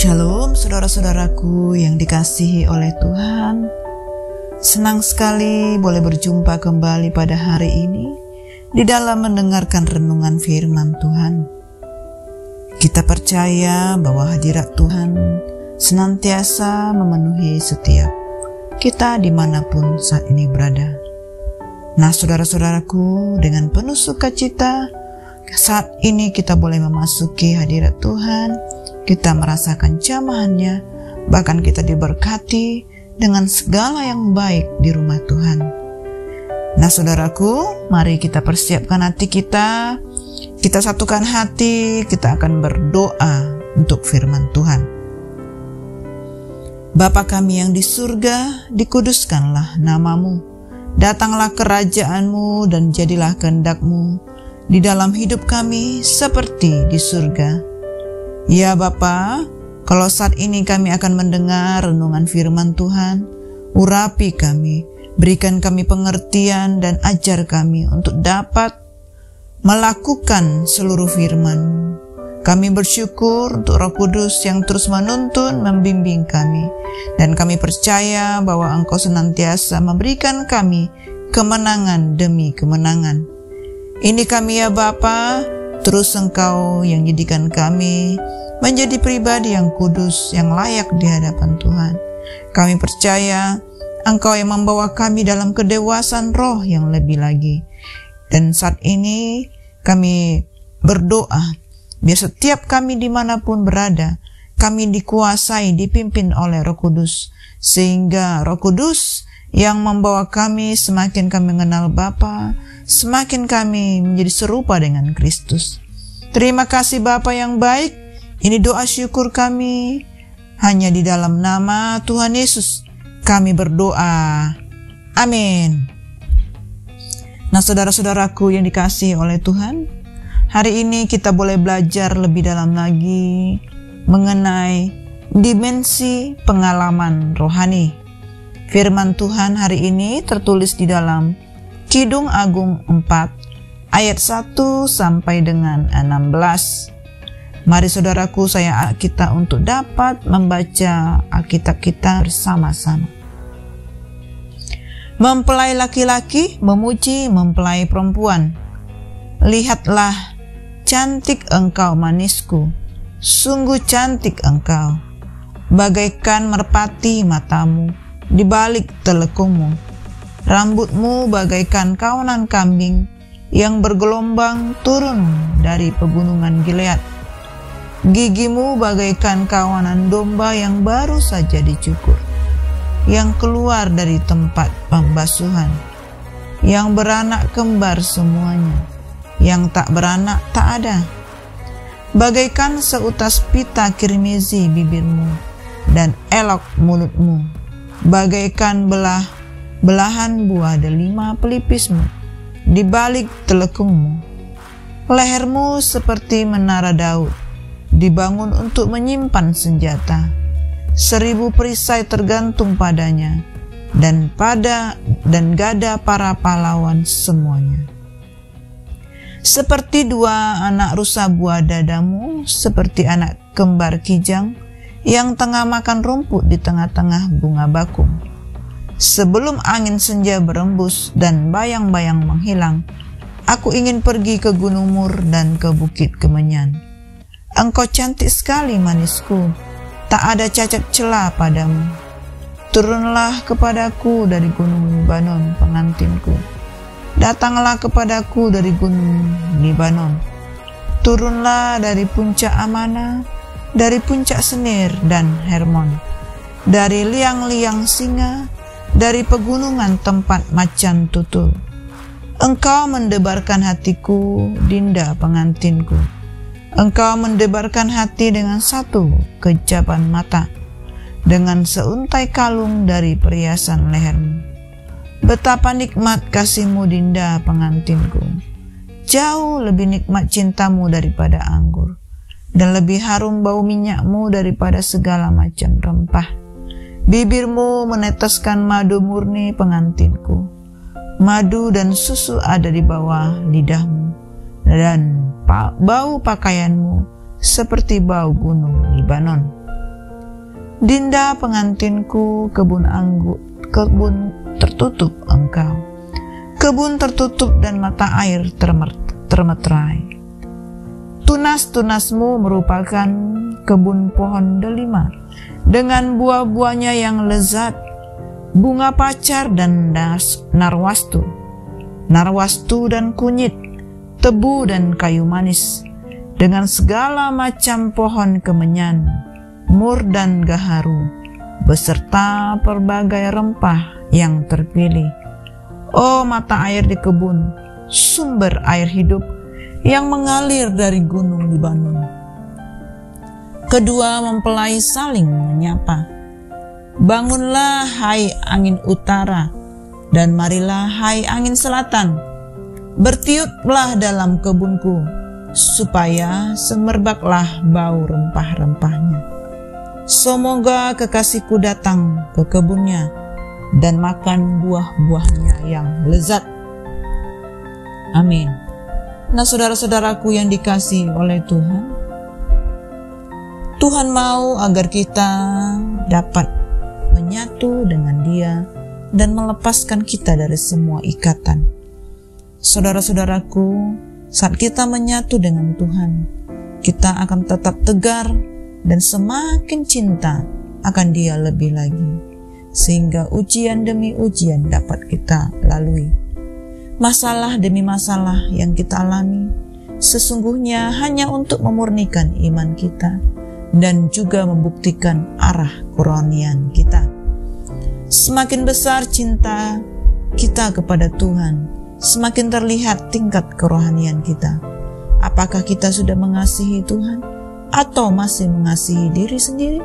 Shalom saudara-saudaraku yang dikasihi oleh Tuhan. Senang sekali boleh berjumpa kembali pada hari ini di dalam mendengarkan renungan firman Tuhan. Kita percaya bahwa hadirat Tuhan senantiasa memenuhi setiap kita dimanapun saat ini berada. Nah saudara-saudaraku, dengan penuh sukacita saat ini kita boleh memasuki hadirat Tuhan. Kita merasakan jamahannya, bahkan kita diberkati dengan segala yang baik di rumah Tuhan. Nah saudaraku, mari kita persiapkan hati kita satukan hati, kita akan berdoa untuk firman Tuhan. Bapa kami yang di surga, dikuduskanlah namamu, datanglah kerajaanmu dan jadilah kehendak-mu di dalam hidup kami seperti di surga. Ya Bapa, kalau saat ini kami akan mendengar renungan firman Tuhan, urapi kami, berikan kami pengertian dan ajar kami untuk dapat melakukan seluruh firman-Mu. Kami bersyukur untuk Roh Kudus yang terus menuntun, membimbing kami, dan kami percaya bahwa Engkau senantiasa memberikan kami kemenangan demi kemenangan. Ini kami ya Bapa, terus Engkau yang jadikan kami menjadi pribadi yang kudus, yang layak di hadapan Tuhan. Kami percaya Engkau yang membawa kami dalam kedewasaan roh yang lebih lagi. Dan saat ini kami berdoa, biar setiap kami dimanapun berada, kami dikuasai, dipimpin oleh Roh Kudus. Sehingga Roh Kudus yang membawa kami, semakin kami mengenal Bapa, semakin kami menjadi serupa dengan Kristus. Terima kasih Bapa yang baik. Ini doa syukur kami, hanya di dalam nama Tuhan Yesus kami berdoa. Amin. Nah saudara-saudaraku yang dikasihi oleh Tuhan, hari ini kita boleh belajar lebih dalam lagi mengenai dimensi pengalaman rohani. Firman Tuhan hari ini tertulis di dalam Kidung Agung 4 ayat 1 sampai dengan 16. Mari saudaraku, saya kita untuk dapat membaca Alkitab kita bersama-sama. Mempelai laki-laki memuji mempelai perempuan. Lihatlah, cantik engkau manisku, sungguh cantik engkau. Bagaikan merpati matamu di balik telekungmu. Rambutmu bagaikan kawanan kambing yang bergelombang turun dari pegunungan Gilead. Gigimu bagaikan kawanan domba yang baru saja dicukur, yang keluar dari tempat pembasuhan, yang beranak kembar semuanya, yang tak beranak tak ada. Bagaikan seutas pita kirmizi bibirmu, dan elok mulutmu, bagaikan belahan buah delima pelipismu, di balik telekungmu. Lehermu seperti menara Daud, dibangun untuk menyimpan senjata. 1000 perisai tergantung padanya, dan gada para pahlawan semuanya. Seperti 2 anak rusa buah dadamu, seperti anak kembar kijang yang tengah makan rumput di tengah-tengah bunga bakung. Sebelum angin senja berembus dan bayang-bayang menghilang, aku ingin pergi ke Gunung Mur dan ke Bukit Kemenyan. Engkau cantik sekali manisku, tak ada cacat celah padamu. Turunlah kepadaku dari gunung Libanon pengantinku. Datanglah kepadaku dari gunung Libanon. Turunlah dari puncak Amana, dari puncak Senir dan Hermon, dari liang-liang singa, dari pegunungan tempat macan tutul. Engkau mendebarkan hatiku, Dinda pengantinku. Engkau mendebarkan hati dengan satu kejapan mata, dengan seuntai kalung dari perhiasan lehermu. Betapa nikmat kasihmu Dinda pengantinku. Jauh lebih nikmat cintamu daripada anggur, dan lebih harum bau minyakmu daripada segala macam rempah. Bibirmu meneteskan madu murni pengantinku. Madu dan susu ada di bawah lidahmu, dan bau pakaianmu seperti bau gunung Libanon. Dinda pengantinku, kebun anggur, kebun tertutup engkau. Kebun tertutup dan mata air termeterai. Tunas-tunasmu merupakan kebun pohon delima dengan buah-buahnya yang lezat, bunga pacar dan narwastu, dan kunyit, tebu dan kayu manis, dengan segala macam pohon kemenyan, mur dan gaharu, beserta berbagai rempah yang terpilih. Oh mata air di kebun, sumber air hidup yang mengalir dari gunung Libanon. Kedua mempelai saling menyapa. Bangunlah hai angin utara, dan marilah hai angin selatan. Bertiuplah dalam kebunku, supaya semerbaklah bau rempah-rempahnya. Semoga kekasihku datang ke kebunnya dan makan buah-buahnya yang lezat. Amin. Nah, saudara-saudaraku yang dikasihi oleh Tuhan, Tuhan mau agar kita dapat menyatu dengan Dia dan melepaskan kita dari semua ikatan. Saudara-saudaraku, saat kita menyatu dengan Tuhan, kita akan tetap tegar dan semakin cinta akan Dia lebih lagi, sehingga ujian demi ujian dapat kita lalui. Masalah demi masalah yang kita alami sesungguhnya hanya untuk memurnikan iman kita dan juga membuktikan arah kerohanian kita. Semakin besar cinta kita kepada Tuhan, semakin terlihat tingkat kerohanian kita. Apakah kita sudah mengasihi Tuhan atau masih mengasihi diri sendiri?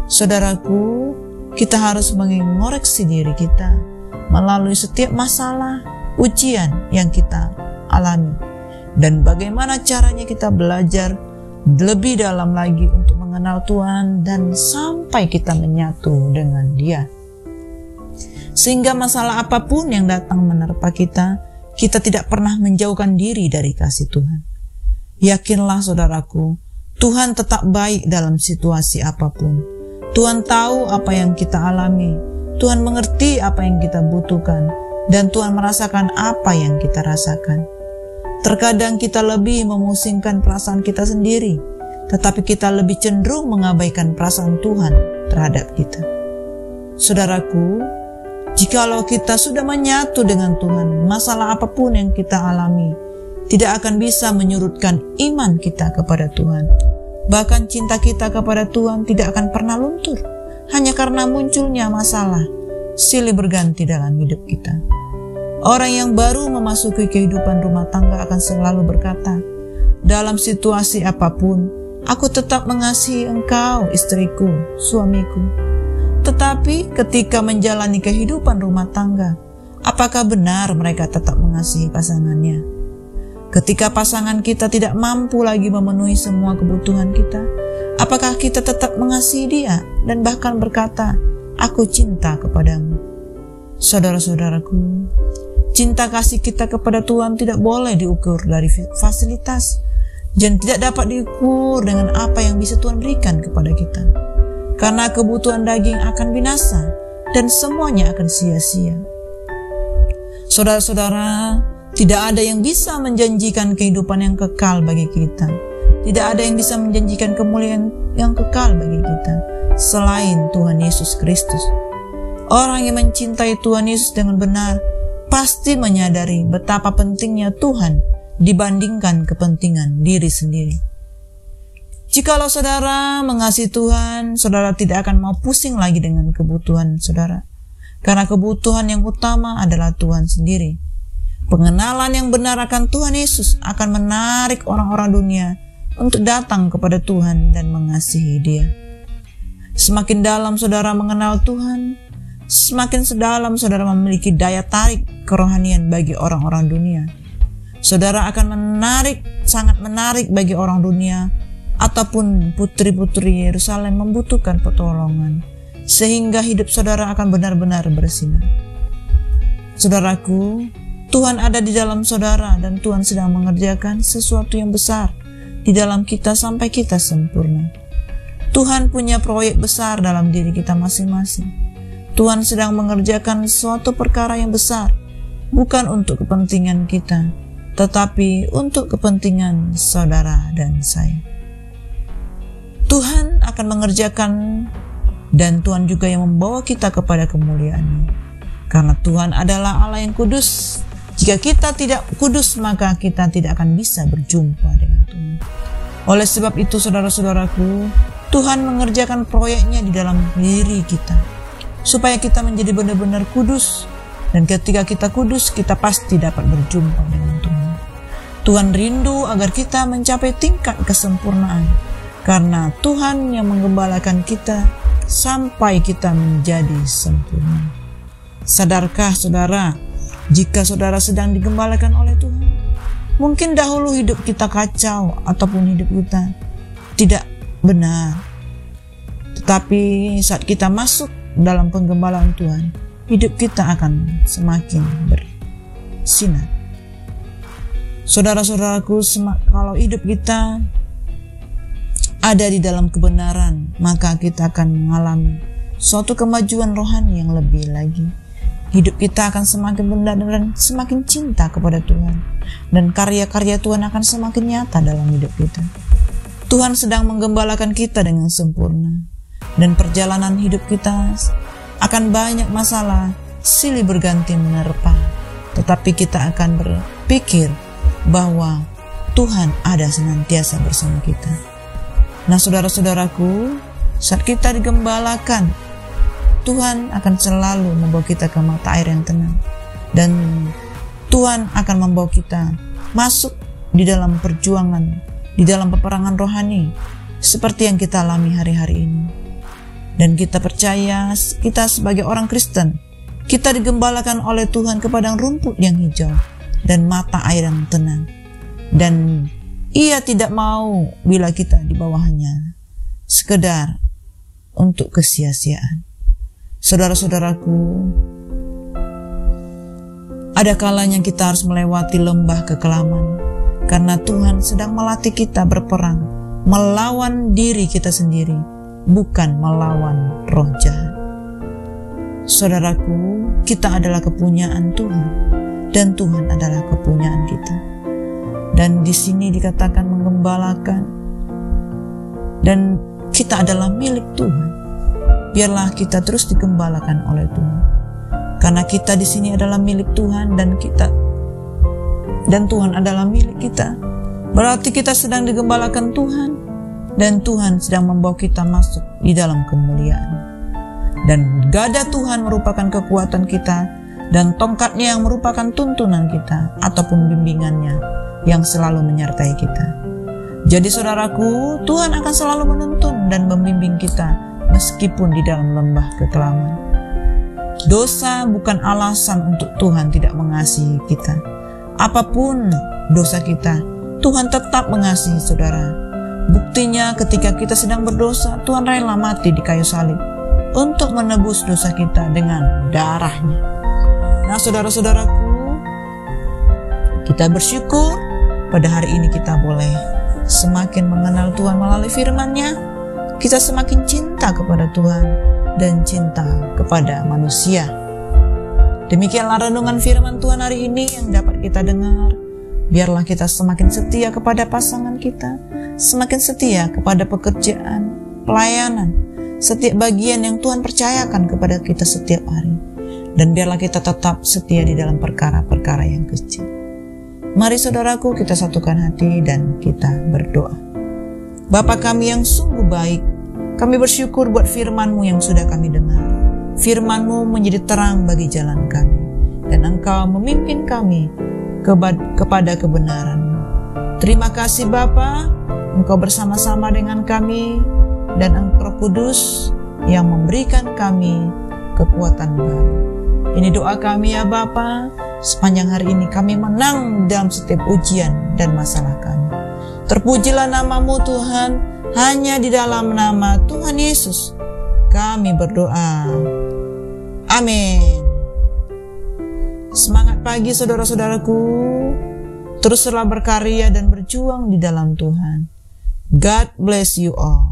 Saudaraku, kita harus mengoreksi diri kita melalui setiap masalah, ujian yang kita alami, dan bagaimana caranya kita belajar lebih dalam lagi untuk mengenal Tuhan dan sampai kita menyatu dengan Dia, sehingga masalah apapun yang datang menerpa kita, kita tidak pernah menjauhkan diri dari kasih Tuhan. Yakinlah saudaraku, Tuhan tetap baik dalam situasi apapun. Tuhan tahu apa yang kita alami, Tuhan mengerti apa yang kita butuhkan, dan Tuhan merasakan apa yang kita rasakan. Terkadang kita lebih memusingkan perasaan kita sendiri, tetapi kita lebih cenderung mengabaikan perasaan Tuhan terhadap kita. Saudaraku, jikalau kita sudah menyatu dengan Tuhan, masalah apapun yang kita alami tidak akan bisa menyurutkan iman kita kepada Tuhan. Bahkan cinta kita kepada Tuhan tidak akan pernah luntur hanya karena munculnya masalah silih berganti dalam hidup kita. Orang yang baru memasuki kehidupan rumah tangga akan selalu berkata, dalam situasi apapun, aku tetap mengasihi engkau, istriku, suamiku. Tetapi ketika menjalani kehidupan rumah tangga, apakah benar mereka tetap mengasihi pasangannya? Ketika pasangan kita tidak mampu lagi memenuhi semua kebutuhan kita, apakah kita tetap mengasihi dia dan bahkan berkata, aku cinta kepadamu? Saudara-saudaraku, cinta kasih kita kepada Tuhan tidak boleh diukur dari fasilitas dan tidak dapat diukur dengan apa yang bisa Tuhan berikan kepada kita. Karena kebutuhan daging akan binasa dan semuanya akan sia-sia. Saudara-saudara, tidak ada yang bisa menjanjikan kehidupan yang kekal bagi kita. Tidak ada yang bisa menjanjikan kemuliaan yang kekal bagi kita selain Tuhan Yesus Kristus. Orang yang mencintai Tuhan Yesus dengan benar pasti menyadari betapa pentingnya Tuhan dibandingkan kepentingan diri sendiri. Jikalau saudara mengasihi Tuhan, saudara tidak akan mau pusing lagi dengan kebutuhan saudara, karena kebutuhan yang utama adalah Tuhan sendiri. Pengenalan yang benar akan Tuhan Yesus akan menarik orang-orang dunia untuk datang kepada Tuhan dan mengasihi Dia. Semakin dalam saudara mengenal Tuhan, semakin sedalam saudara memiliki daya tarik kerohanian bagi orang-orang dunia. Saudara akan sangat menarik bagi orang dunia ataupun putri-putri Yerusalem membutuhkan pertolongan, sehingga hidup saudara akan benar-benar bersinar. Saudaraku, Tuhan ada di dalam saudara dan Tuhan sedang mengerjakan sesuatu yang besar di dalam kita sampai kita sempurna. Tuhan punya proyek besar dalam diri kita masing-masing. Tuhan sedang mengerjakan suatu perkara yang besar, bukan untuk kepentingan kita, tetapi untuk kepentingan saudara dan saya. Tuhan akan mengerjakan, dan Tuhan juga yang membawa kita kepada kemuliaan-Nya. Karena Tuhan adalah Allah yang kudus. Jika kita tidak kudus, maka kita tidak akan bisa berjumpa dengan Tuhan. Oleh sebab itu, saudara-saudaraku, Tuhan mengerjakan proyeknya di dalam diri kita, supaya kita menjadi benar-benar kudus. Dan ketika kita kudus, kita pasti dapat berjumpa dengan Tuhan. Tuhan rindu agar kita mencapai tingkat kesempurnaan, karena Tuhan yang menggembalakan kita sampai kita menjadi sempurna. Sadarkah saudara, jika saudara sedang digembalakan oleh Tuhan? Mungkin dahulu hidup kita kacau ataupun hidup kita tidak benar. Tetapi saat kita masuk dalam penggembalaan Tuhan, hidup kita akan semakin bersinar. Saudara-saudaraku, kalau hidup kita ada di dalam kebenaran, maka kita akan mengalami suatu kemajuan rohani yang lebih lagi. Hidup kita akan semakin benar dan semakin cinta kepada Tuhan, dan karya-karya Tuhan akan semakin nyata dalam hidup kita. Tuhan sedang menggembalakan kita dengan sempurna, dan perjalanan hidup kita akan banyak masalah silih berganti menerpa, tetapi kita akan berpikir bahwa Tuhan ada senantiasa bersama kita. Nah, saudara-saudaraku, saat kita digembalakan, Tuhan akan selalu membawa kita ke mata air yang tenang, dan Tuhan akan membawa kita masuk di dalam perjuangan, di dalam peperangan rohani seperti yang kita alami hari-hari ini. Dan kita percaya, kita sebagai orang Kristen, kita digembalakan oleh Tuhan ke padang rumput yang hijau dan mata air yang tenang, dan Ia tidak mau bila kita di bawahnya sekedar untuk kesia-siaan. Saudara-saudaraku, ada kalanya kita harus melewati lembah kekelaman, karena Tuhan sedang melatih kita berperang melawan diri kita sendiri, bukan melawan roh jahat. Saudaraku, kita adalah kepunyaan Tuhan, dan Tuhan adalah kepunyaan kita. Dan di sini dikatakan menggembalakan, dan kita adalah milik Tuhan. Biarlah kita terus digembalakan oleh Tuhan, karena kita di sini adalah milik Tuhan, dan Tuhan adalah milik kita. Berarti kita sedang digembalakan Tuhan, dan Tuhan sedang membawa kita masuk di dalam kemuliaan. Dan gada Tuhan merupakan kekuatan kita, dan tongkatnya yang merupakan tuntunan kita ataupun bimbingannya yang selalu menyertai kita. Jadi saudaraku, Tuhan akan selalu menuntun dan membimbing kita meskipun di dalam lembah kekelaman. Dosa bukan alasan untuk Tuhan tidak mengasihi kita. Apapun dosa kita, Tuhan tetap mengasihi saudara. Buktinya ketika kita sedang berdosa, Tuhan rela mati di kayu salib untuk menebus dosa kita dengan darahnya. Nah, saudara-saudaraku, kita bersyukur pada hari ini kita boleh semakin mengenal Tuhan melalui firman-Nya. Kita semakin cinta kepada Tuhan dan cinta kepada manusia. Demikianlah renungan firman Tuhan hari ini yang dapat kita dengar. Biarlah kita semakin setia kepada pasangan kita, semakin setia kepada pekerjaan, pelayanan, setiap bagian yang Tuhan percayakan kepada kita setiap hari. Dan biarlah kita tetap setia di dalam perkara-perkara yang kecil. Mari saudaraku, kita satukan hati dan kita berdoa. Bapa kami yang sungguh baik, kami bersyukur buat firman-Mu yang sudah kami dengar. Firman-Mu menjadi terang bagi jalan kami, dan Engkau memimpin kami kepada kebenaran-Mu. Terima kasih Bapa, Engkau bersama-sama dengan kami, dan Engkau Kudus yang memberikan kami kekuatan baru. Ini doa kami ya Bapa, sepanjang hari ini kami menang dalam setiap ujian dan masalah kami. Terpujilah nama-Mu Tuhan, hanya di dalam nama Tuhan Yesus kami berdoa. Amin. Semangat pagi saudara-saudaraku, teruslah berkarya dan berjuang di dalam Tuhan. God bless you all.